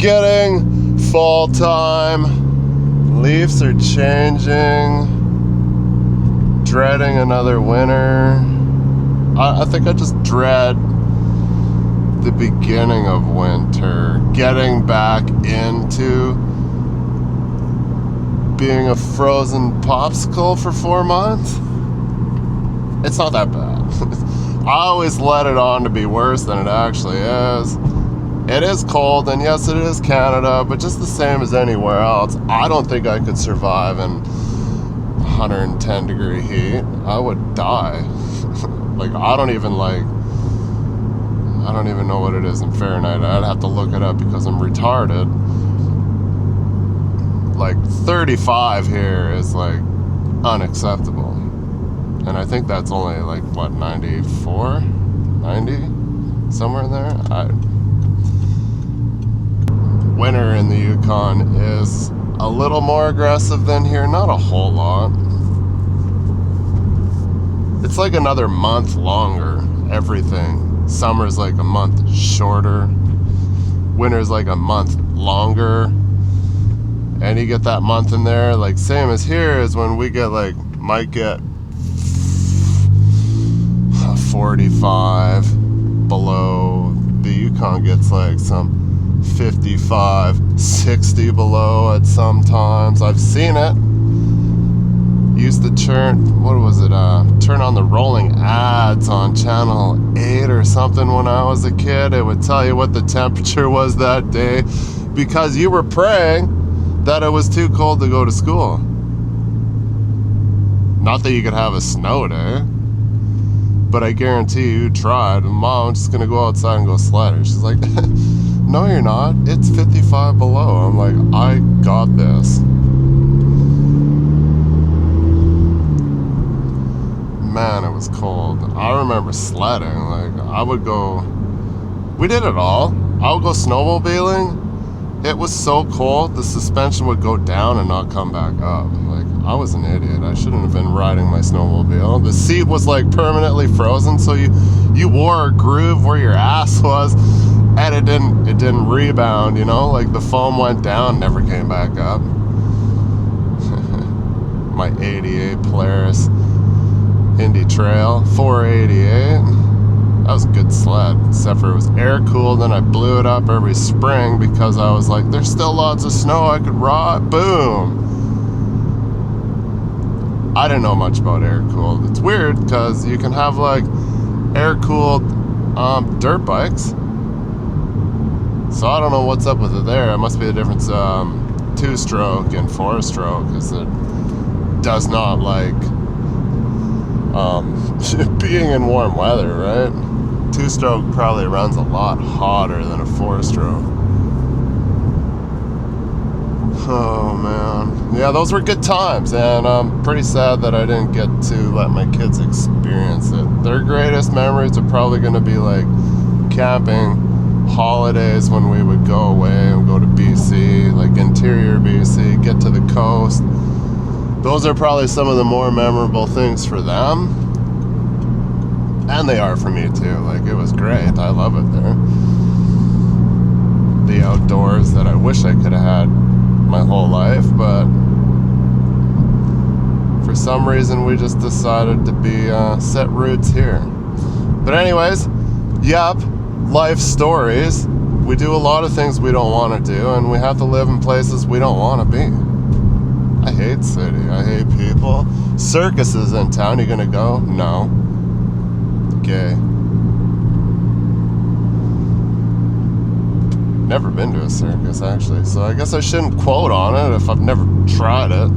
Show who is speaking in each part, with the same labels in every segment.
Speaker 1: getting fall time. Leaves are changing. Dreading another winter. I think I just dread the beginning of winter. Getting back into being a frozen popsicle for 4 months. It's not that bad. I always let it on to be worse than it actually is. It is cold, and yes, it is Canada, but just the same as anywhere else. I don't think I could survive in 110 degree heat. I would die. Like, I don't even know what it is in Fahrenheit. I'd have to look it up because I'm retarded. Like, 35 here is, like, unacceptable. And I think that's only, like, what, 94? 90? Somewhere in there? Winter in the Yukon is a little more aggressive than here. Not a whole lot. It's like another month longer, everything. Summer's like a month shorter. Winter's like a month longer. And you get that month in there, like same as here is when we get like, might get 45 below. The Yukon gets like some 55, 60 below at some times. I've seen it. Used to turn on the rolling ads on channel 8 or something when I was a kid. It would tell you what the temperature was that day because you were praying that it was too cold to go to school. Not that you could have a snow day, but I guarantee you tried. Mom, I'm just gonna go outside and go sledding. She's like, no you're not, it's 55 below. I'm like, I got this. Man, it was cold. I remember sledding. Like, we did it all. I would go snowmobiling. It was so cold, the suspension would go down and not come back up. Like, I was an idiot. I shouldn't have been riding my snowmobile. The seat was like permanently frozen, so you wore a groove where your ass was, and it didn't rebound, you know? Like, the foam went down, never came back up. My 88 Polaris Indy Trail, 488. That was a good sled, except for it was air cooled and I blew it up every spring because I was like, there's still lots of snow I could ride. Boom. I didn't know much about air cooled. It's weird because you can have like air cooled dirt bikes. So I don't know what's up with it there. It must be the difference 2-stroke and 4-stroke because it does not like being in warm weather, right? 2-stroke probably runs a lot hotter than a 4-stroke. Oh man, yeah, those were good times, and I'm pretty sad that I didn't get to let my kids experience it. Their greatest memories are probably going to be like camping, holidays when we would go away and go to BC, like interior BC, get to the coast. Those are probably some of the more memorable things for them. And they are for me too. Like, it was great. I love it there. The outdoors that I wish I could have had my whole life, but for some reason we just decided to be set roots here. But anyways, yep, life stories. We do a lot of things we don't want to do, and we have to live in places we don't want to be. I hate city. I hate people. Circuses in town. You gonna go? No. Okay. Never been to a circus, actually, so I guess I shouldn't quote on it if I've never tried it.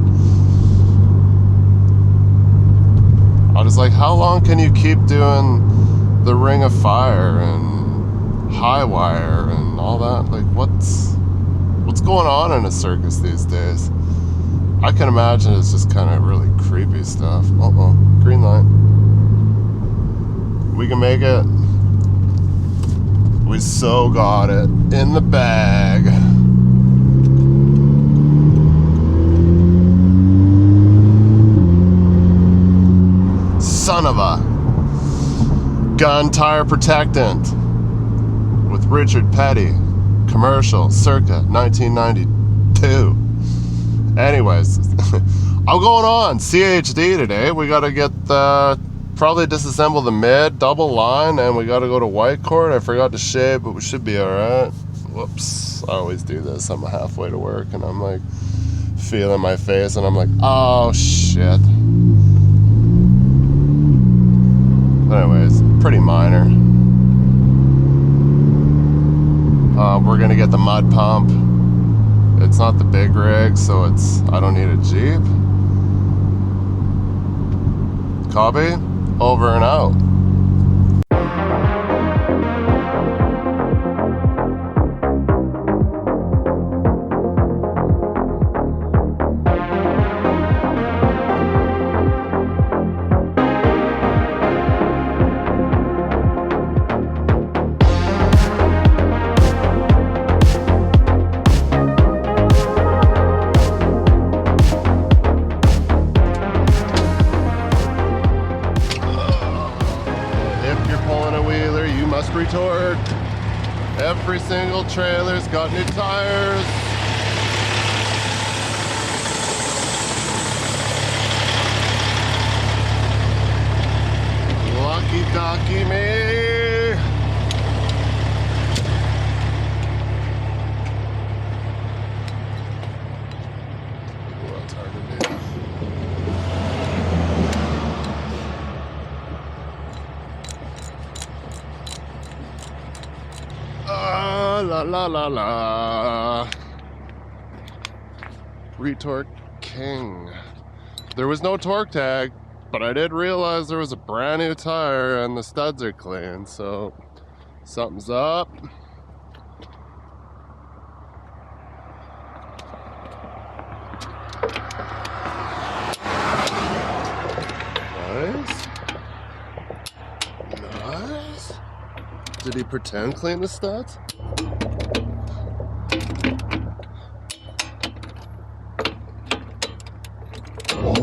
Speaker 1: I was like, how long can you keep doing the Ring of Fire and High Wire and all that? Like, what's going on in a circus these days? I can imagine it's just kind of really creepy stuff. Green light. We can make it. We so got it in the bag. Son of a gun tire protectant with Richard Petty. commercial, circa 1992. Anyways, I'm going on CHD today. We got to get probably disassemble the mid double line, and we got to go to Whitecourt. I forgot to shave, but we should be all right. Whoops, I always do this. I'm halfway to work and I'm like feeling my face and I'm like, oh shit. Anyways, pretty minor. We're gonna get the mud pump. It's not the big rig, so I don't need a Jeep. Copy, over and out. Retort. Every single trailer's got new tires. Lucky ducky me. Well, it's hard to do. La la la la. Retort king. There was no torque tag, but I did realize there was a brand new tire and the studs are clean, so something's up. Nice. Nice. Did he pretend clean the studs?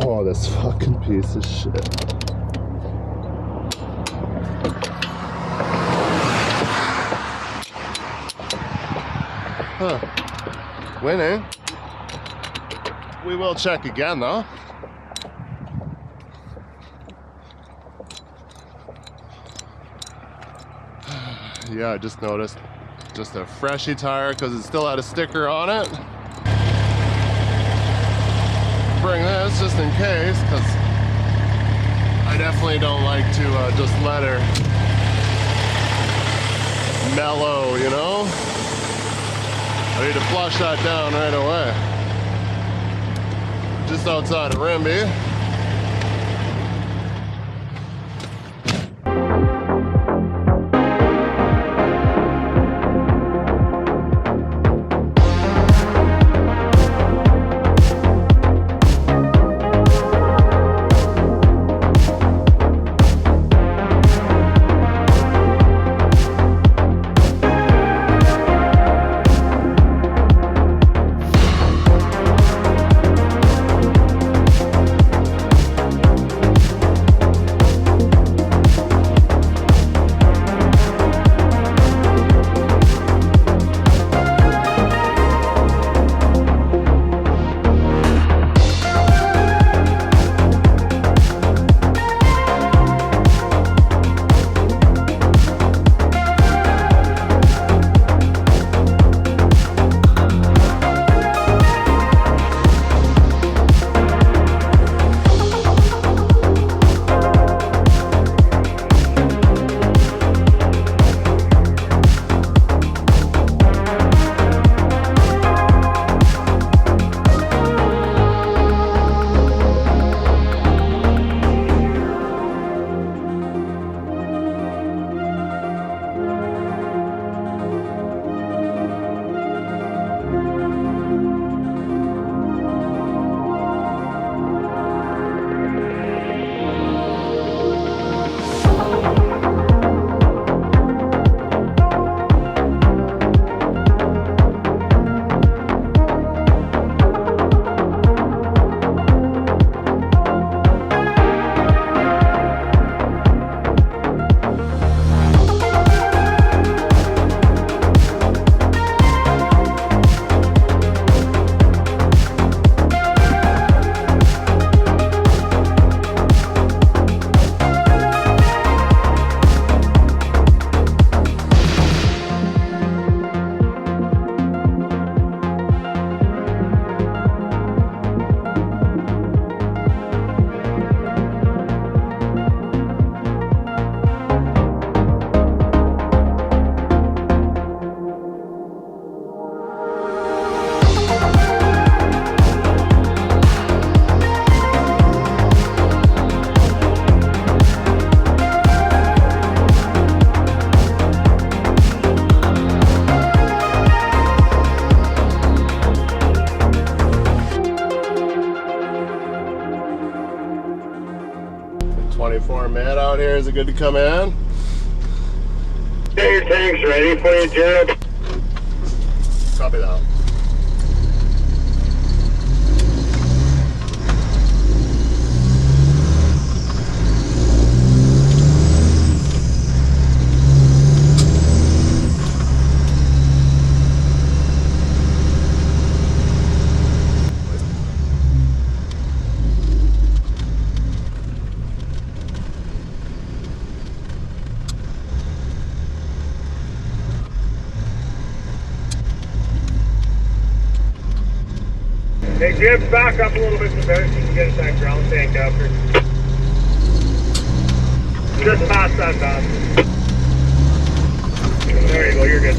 Speaker 1: Oh, this fucking piece of shit. Huh. Winning. We will check again though. Yeah, I just noticed just a freshy tire because it still had a sticker on it. Bring this just in case, because I definitely don't like to just let her mellow, you know? I need to flush that down right away. Just outside of Rimby. 24 man out here. Is it good to come in?
Speaker 2: Get your tanks ready for you, Jared.
Speaker 1: Copy that.
Speaker 2: Hey, Jim, back up a little bit so better so you can get that ground tank after. Just past that pass. There you go, you're good.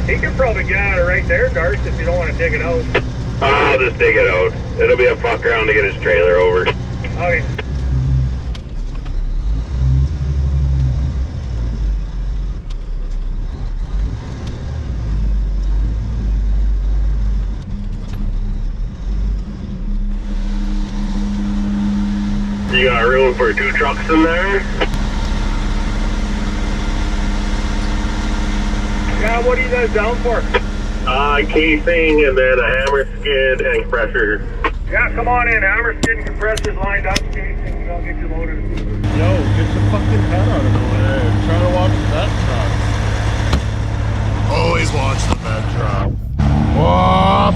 Speaker 2: You can probably get out of right there, Darce, if you don't want to dig it out. I'll just dig it out. It'll be a fuck around to get his trailer over. Okay. You got room for 2 trucks in there? Yeah, what are you guys down for? Casing and then a hammer skid and compressor. Yeah, come on in. Hammer skid and compressors lined up. Casing, I'll get you loaded.
Speaker 1: Yo, get the fucking head out of the way. I'm trying to watch the vent drop. Always watch the vent drop. Whoop!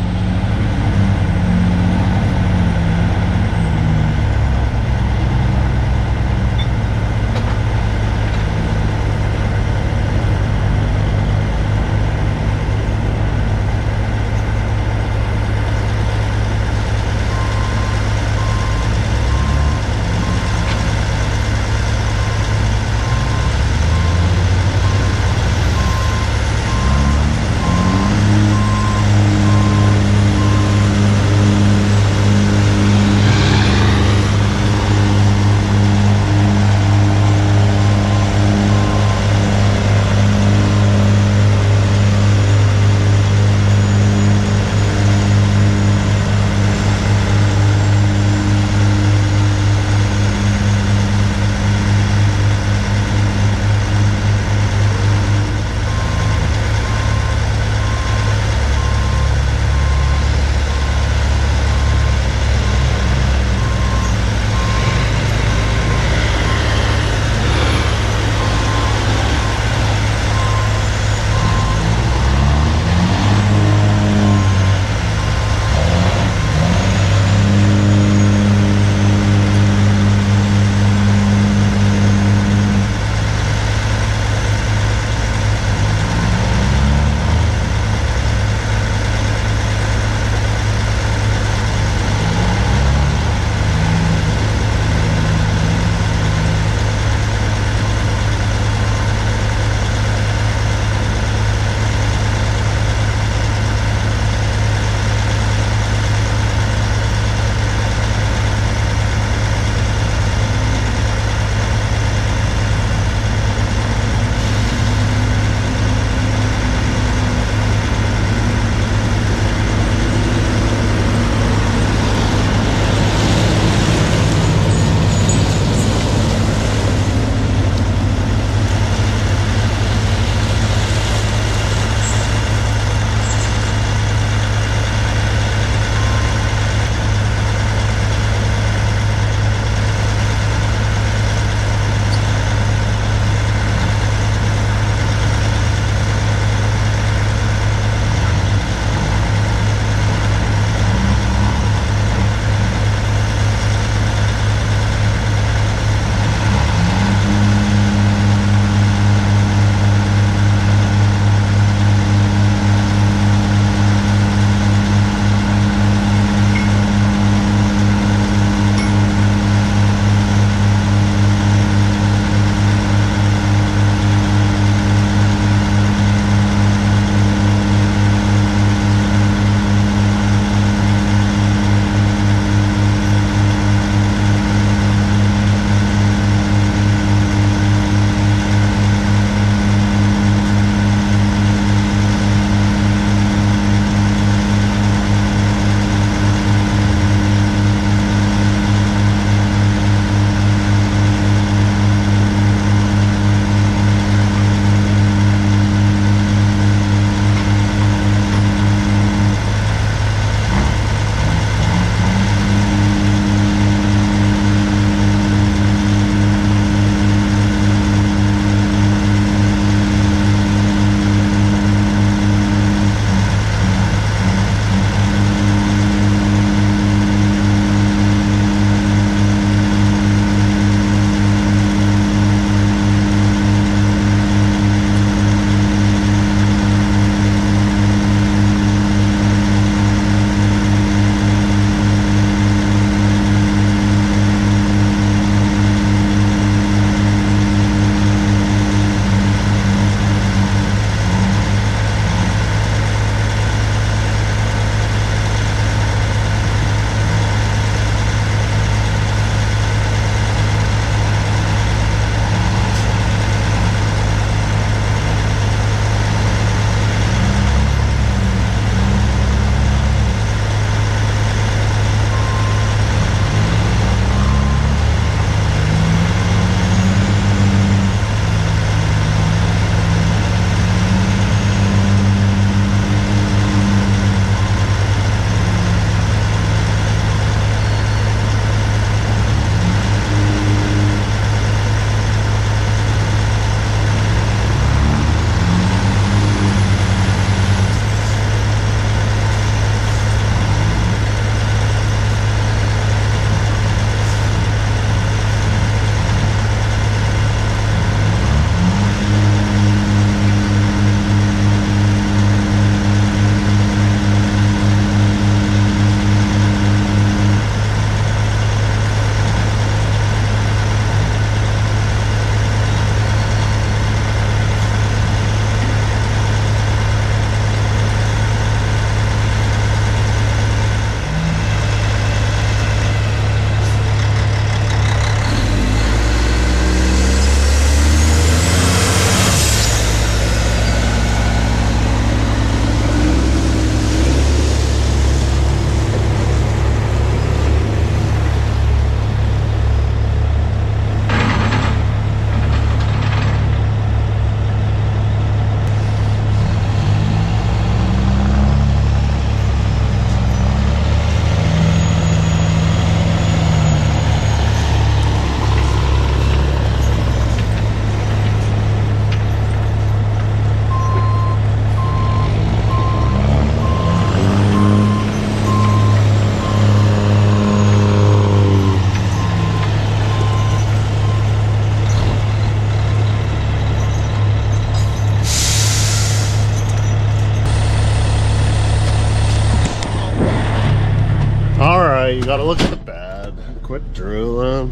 Speaker 1: Alright, you gotta look at the bed. Quit drooling.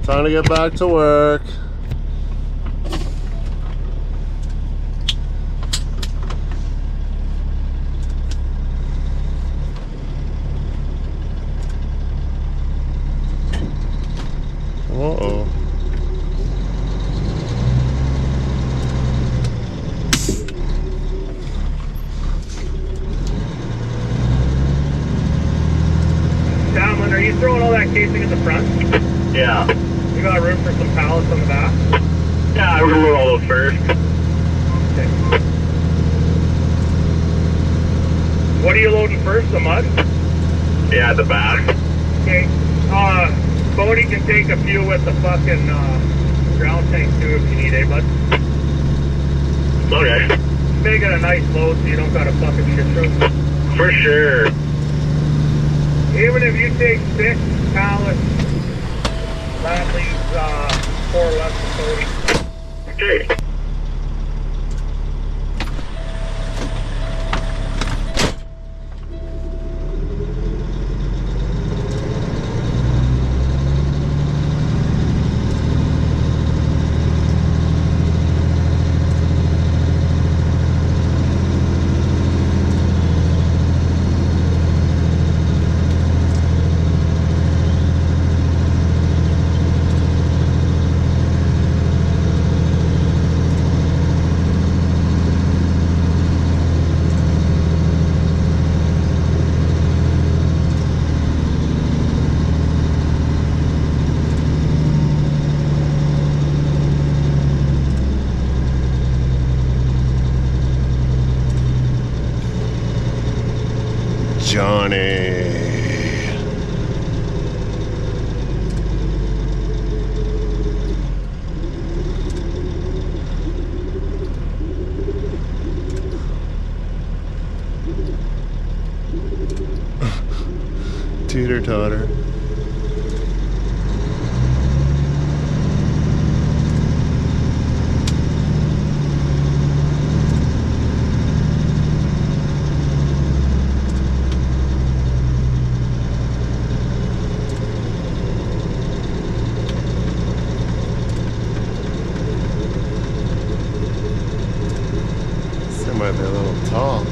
Speaker 1: Time to get back to work. Uh-oh.
Speaker 2: Downland, are you throwing all that casing in the front? Yeah. You got room for some pallets on the back? Yeah, we're gonna load all those first. Okay. What are you loading first, the mud? Yeah, the back. Okay. Bodie can take a few with the fucking ground tank too if you need, eh, bud? Okay. Make it a nice load so you don't got a fucking shit through. For sure. Even if you take 6 pallets, that leaves 4 less than 30. Okay.
Speaker 1: Johnny. Teeter totter. Might be a little tall.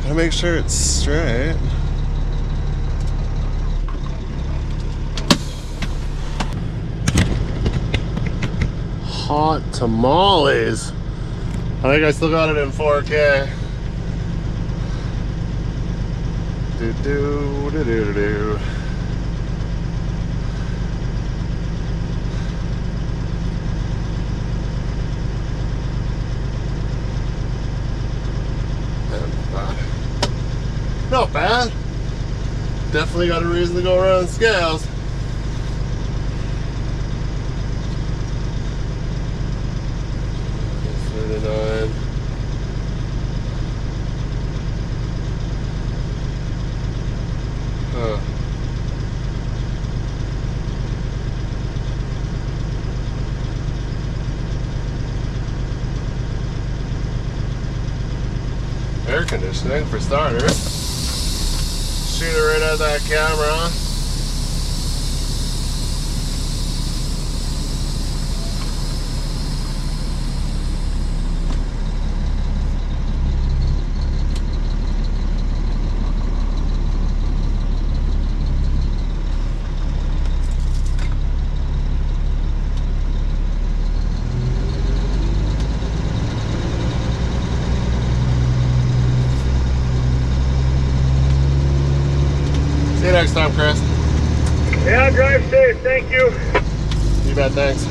Speaker 1: Gotta make sure it's straight. Hot tamales. I think I still got it in 4K. Do do do do do. Not bad. Definitely got a reason to go around scales. Huh. Air conditioning for starters. Shoot it right at that camera. See you next time, Chris.
Speaker 2: Drive safe. Thank you.
Speaker 1: You bet, thanks.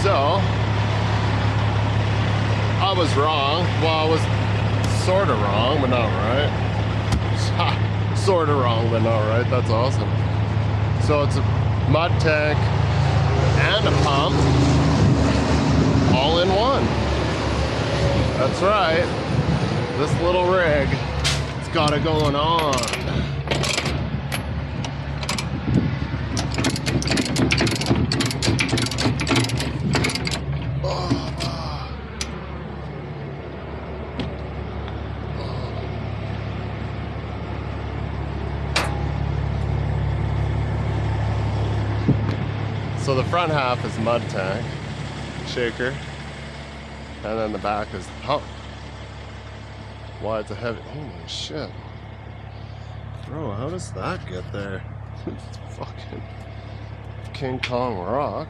Speaker 1: So, I was wrong. Well, I was sort of wrong, but not right. Sort of wrong, but not right. That's awesome. So it's a mud tank and a pump all in one. That's right. This little rig, it's got it going on. So the front half is mud tank, shaker, and then the back is the pump. Why it's a heavy, holy shit. Bro, how does that get there? It's fucking King Kong rock.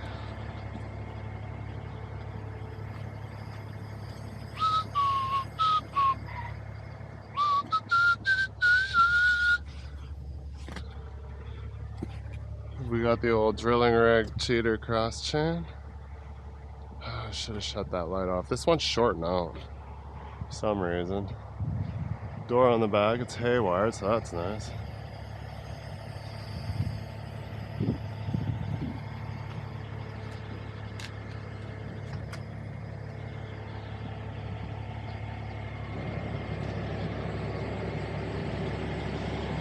Speaker 1: We got the old drilling rig cheater cross chain. I should have shut that light off. This one's short now for some reason. Door on the back, it's haywire, so that's nice.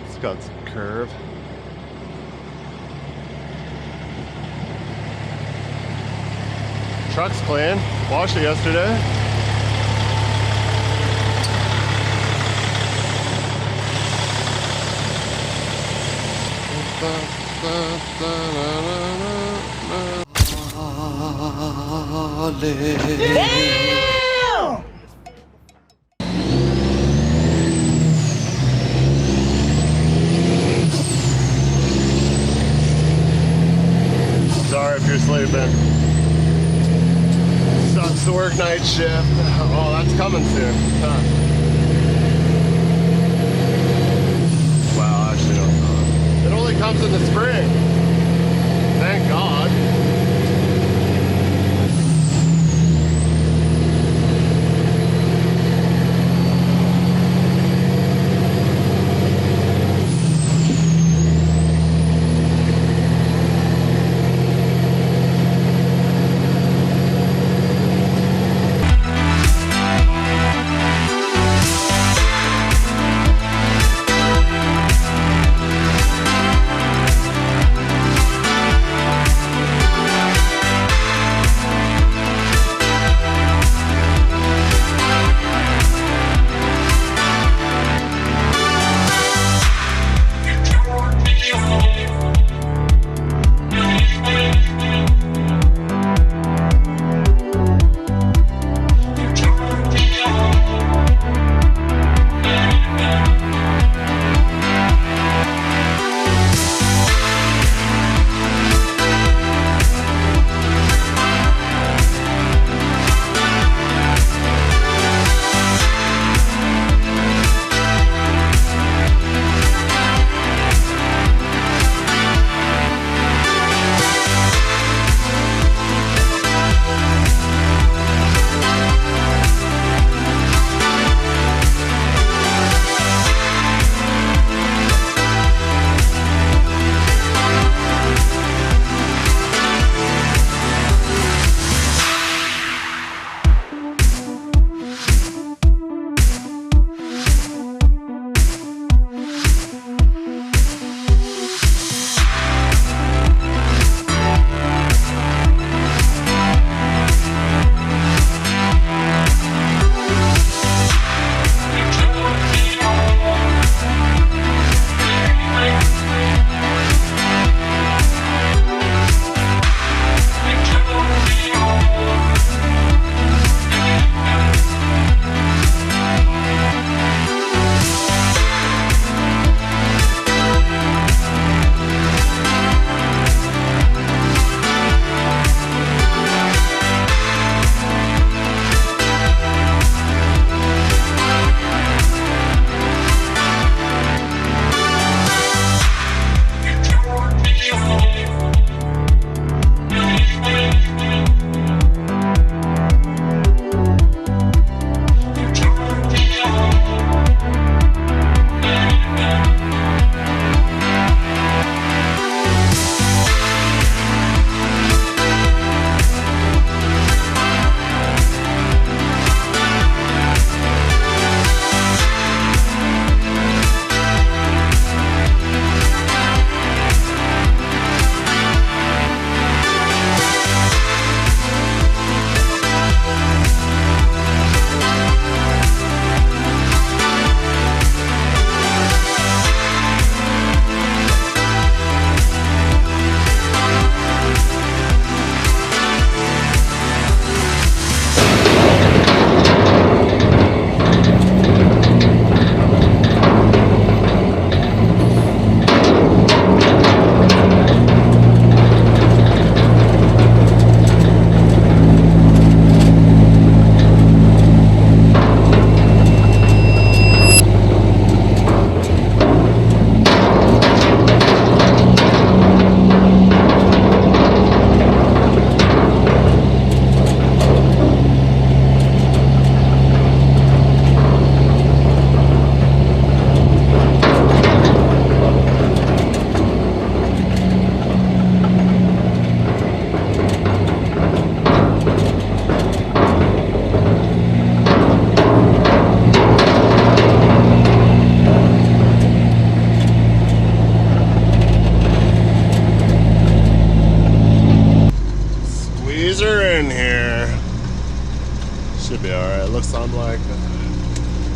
Speaker 1: It's got some curve. Truck's clean. Washed it yesterday.
Speaker 3: Damn!
Speaker 1: Sorry if you're sleeping. Sucks to work night shift. Oh, that's coming soon. Huh. Well, actually, no. It only comes in the spring. Thank God.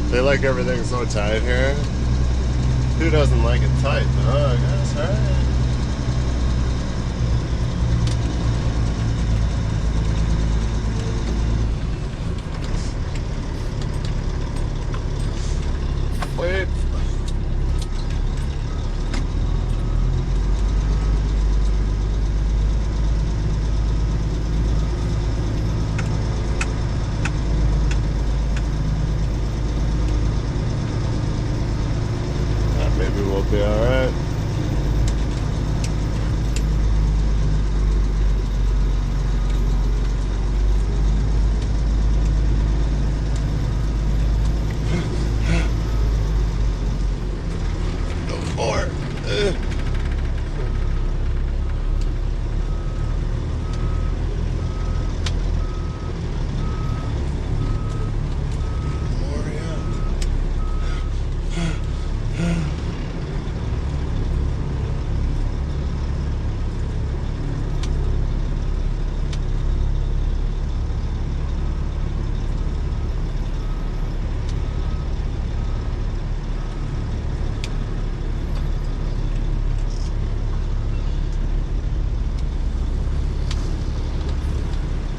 Speaker 1: They like everything so tight here. Who doesn't like it tight, though? I guess, right? Wait.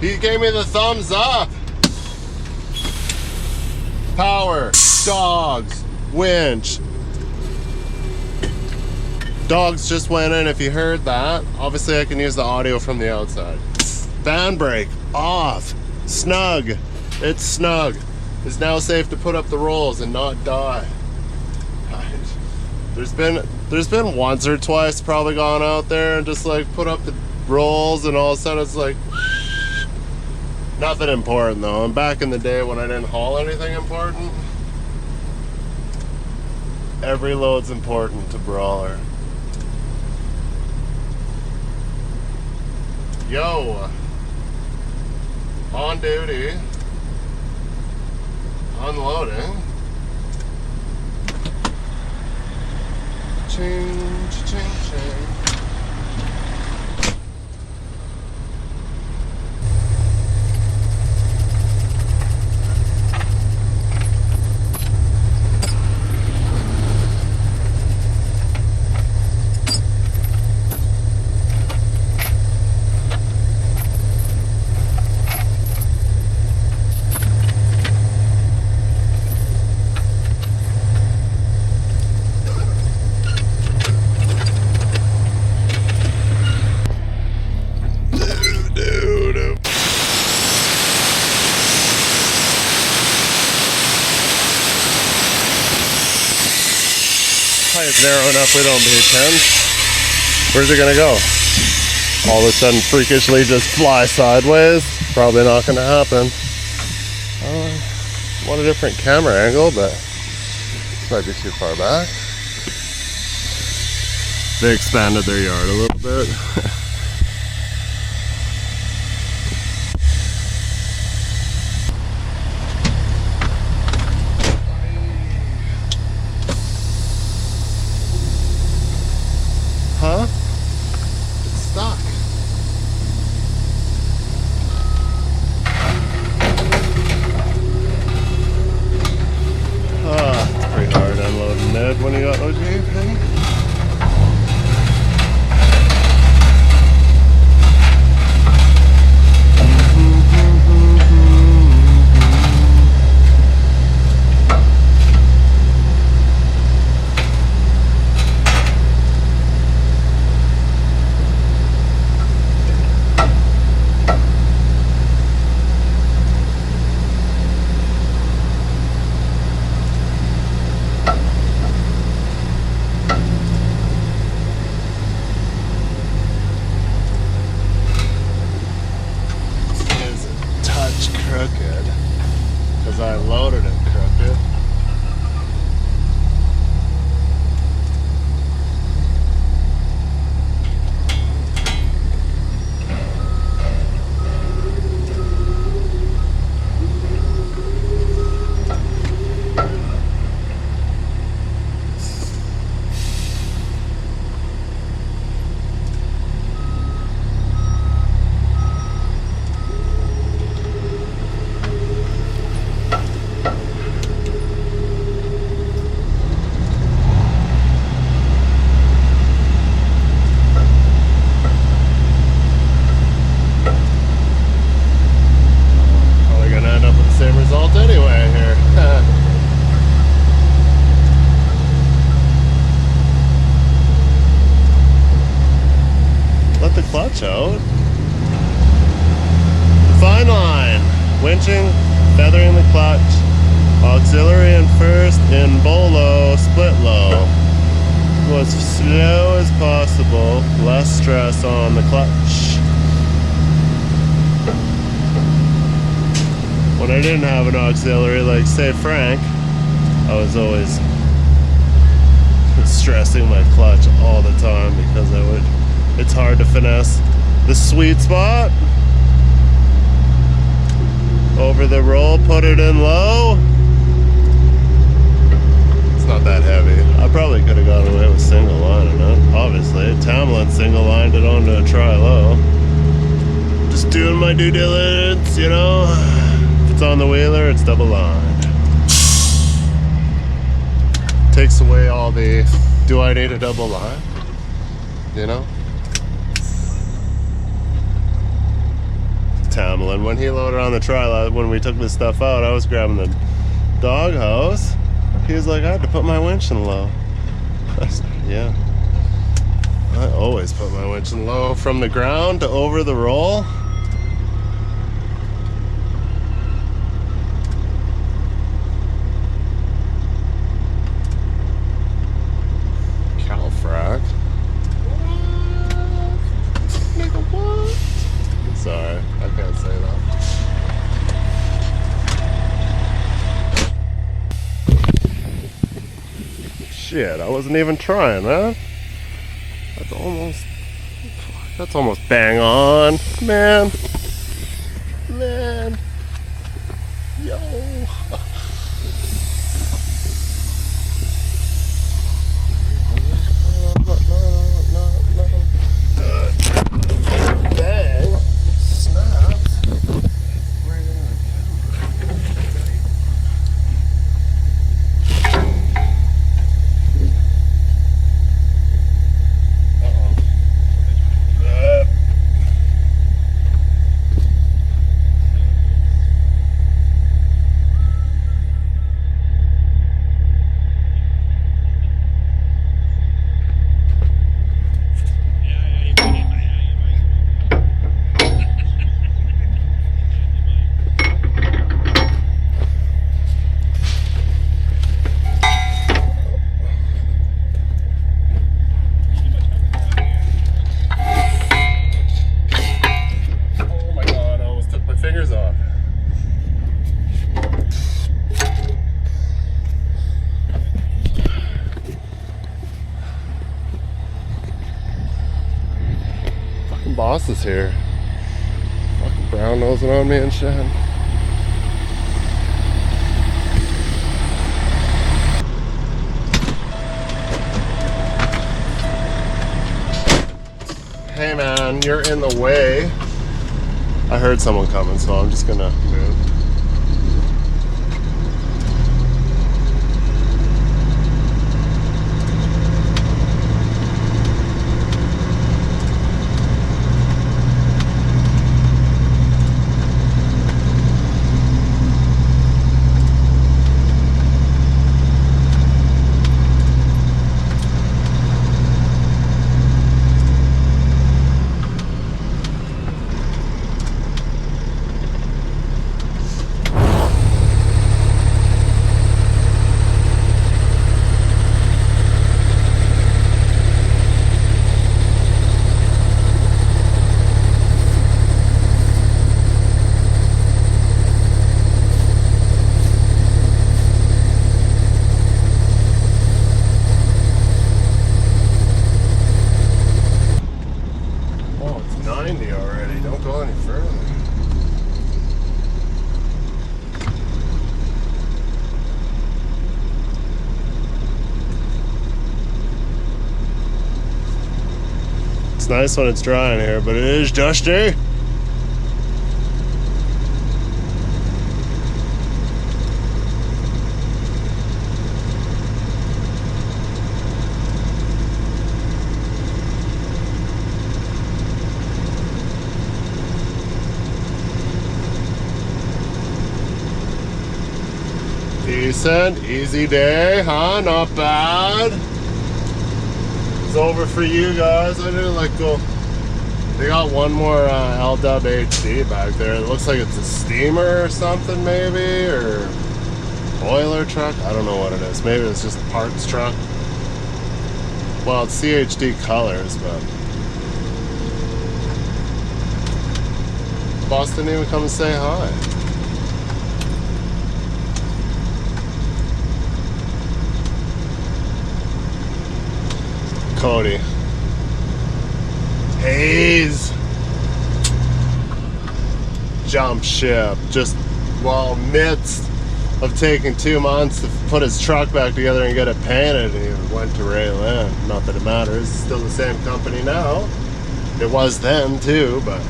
Speaker 1: He gave me the thumbs up. Power, dogs, winch. Dogs just went in, if you heard that. Obviously I can use the audio from the outside. Fan brake, off, snug. It's snug. It's now safe to put up the rolls and not die. There's been once or twice probably gone out there and just like put up the rolls and all of a sudden it's like nothing important though. And back in the day when I didn't haul anything important, every load's important to Brawler. Yo, on duty, unloading. Ching, ching, ching. It's narrow enough we don't need 10. Where's it gonna go? All of a sudden freakishly just fly sideways? Probably not gonna happen. Want a different camera angle, but this might be too far back. They expanded their yard a little bit. Huh? It's stuck. It's pretty hard unloading Ned when you got no GP. Crooked because I loaded it crooked. Clutch out. Fine line. Winching, feathering the clutch. Auxiliary in first, in bolo, split low. Go as slow as possible, less stress on the clutch. When I didn't have an auxiliary, like say Frank, I was always stressing my clutch all the time because it's hard to finesse the sweet spot. Over the roll, put it in low. It's not that heavy. I probably could have gotten away with single lining it. Obviously, Tamlin single lined it onto a tri-low. Just doing my due diligence, you know. If it's on the wheeler, it's double lined. Takes away all the, do I need a double line? You know? Tamlin. When he loaded on the tri, when we took this stuff out, I was grabbing the dog hose. He was like, I had to put my winch in low. I said, yeah. I always put my winch in low from the ground to over the roll. Calfrac. Nigga, what? Sorry, I can't say that. Shit, I wasn't even trying, man. That's almost bang on, man. Yo. Bang. Snaps. Right in the boss is here. Fucking brown nosing on me and shit. Hey man, you're in the way. I heard someone coming, so I'm just gonna move. It's nice when it's dry in here, but it is dusty. Decent, easy day, huh? Not bad. It's over for you guys. I didn't like go. They got one more LW HD back there. It looks like it's a steamer or something, maybe, or boiler truck. I don't know what it is. Maybe it's just a parts truck. Well, it's CHD colors, but boss didn't even come and say hi. Cody. Hayes. Jump ship. Just while midst of taking 2 months to put his truck back together and get it painted, and he went to Ray Lynn. Not that it matters. It's still the same company now. It was then too, but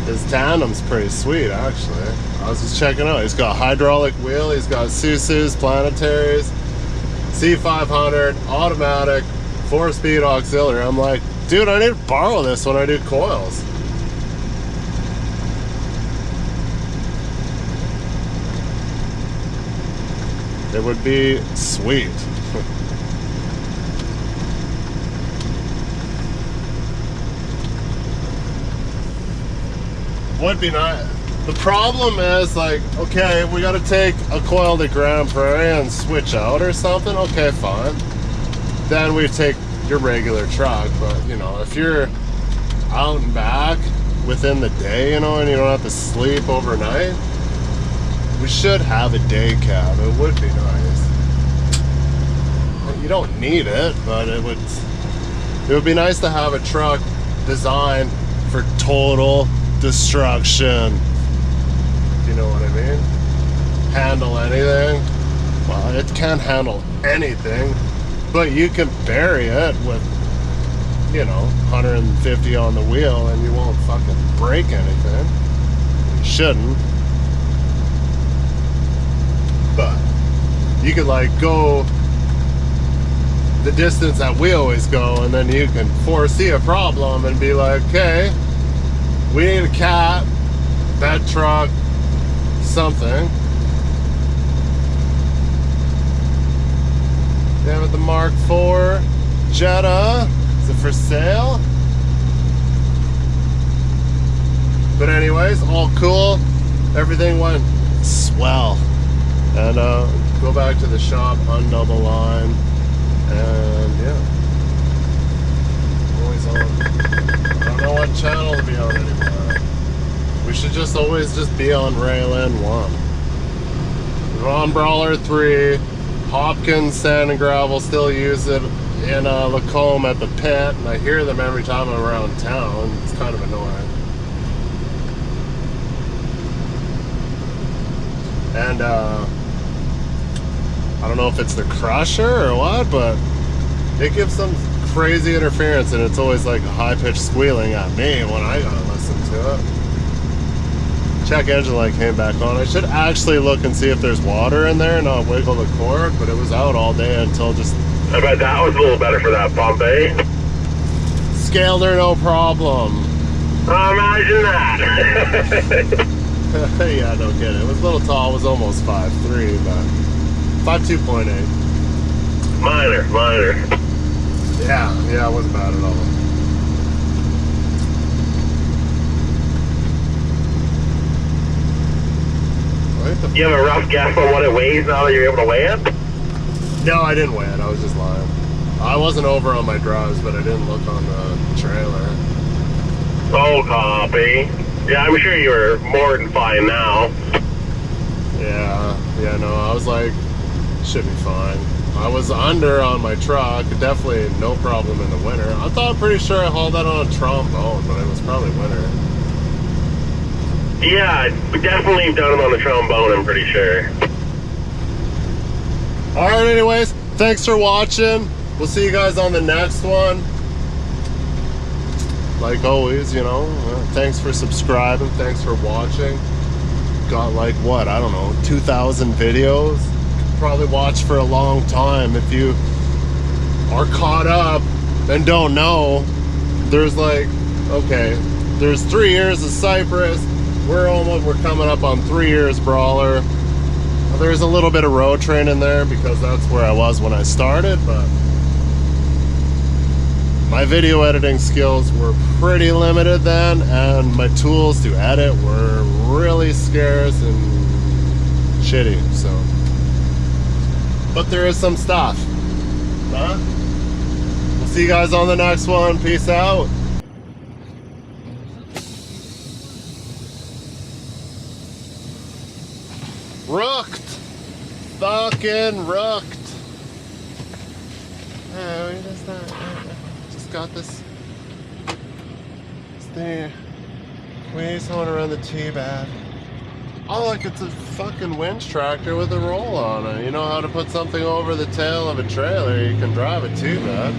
Speaker 1: his tandem's pretty sweet actually. I was just checking out. He's got hydraulic wheel. He's got Susus Planetaries. C500 automatic 4-speed auxiliary. I'm like, dude, I need to borrow this when I do coils. It would be sweet. Would be nice. The problem is, like, okay, we got to take a coil to Grand Prairie and switch out or something. Okay, fine. Then we take your regular truck. But, you know, if you're out and back within the day, you know, and you don't have to sleep overnight, we should have a day cab. It would be nice. You don't need it, but it would be nice to have a truck designed for total destruction. You know what I mean? Handle anything. Well, it can't handle anything, but you can bury it with, you know, 150 on the wheel and you won't fucking break anything. You shouldn't. But you could, like, go the distance that we always go, and then you can foresee a problem and be like, okay, we need a cat, that truck, something. They have the Mark IV Jetta. Is it for sale? But anyways, all cool. Everything went swell. And go back to the shop, undouble line, and yeah. Always on. I don't know what channel to be on anymore. We should just always just be on Raylan 1. We're on Brawler 3. Hopkins Sand and Gravel still use it in Lacombe at the pit, and I hear them every time I'm around town. It's kind of annoying. And I don't know if it's the crusher or what, but it gives some crazy interference, and it's always like a high-pitched squealing at me when I gotta listen to it. Check engine light came back on. I should actually look and see if there's water in there, not wiggle the cord, but it was out all day until just...
Speaker 2: I bet that was a little better for that pump, eh?
Speaker 1: Scaled her, no problem.
Speaker 2: Imagine that.
Speaker 1: Yeah, no kidding. It was a little tall. It was almost 5'3", but 5'2.8".
Speaker 2: Minor.
Speaker 1: Yeah, it wasn't bad at all.
Speaker 2: Do you have a rough guess on what it weighs now that you're able to weigh it?
Speaker 1: No, I didn't weigh it. I was just lying. I wasn't over on my drives, but I didn't look on the trailer.
Speaker 2: Oh, copy. Yeah, I'm sure you were more than fine now.
Speaker 1: Yeah, no, I was like, should be fine. I was under on my truck, definitely no problem in the winter. I thought, pretty sure I hauled that on a trombone, but it was probably winter.
Speaker 2: Yeah, definitely done it on the trombone, I'm pretty sure.
Speaker 1: Alright, anyways, thanks for watching. We'll see you guys on the next one. Like always, you know, thanks for subscribing, thanks for watching. Got like, what, I don't know, 2,000 videos? Probably watch for a long time. If you are caught up and don't know, there's like, okay, there's 3 years of Cypress. We're coming up on 3 years Brawler. There's a little bit of road train in there because that's where I was when I started, but my video editing skills were pretty limited then, and my tools to edit were really scarce and shitty, so. But there is some stuff. Huh? We'll see you guys on the next one. Peace out. Rooked. Fucking rooked. Oh, he does that. Just got this thing. We someone around the T-bag. Oh, like it's a fucking winch tractor with a roll on it. You know how to put something over the tail of a trailer, you can drive a T-bag.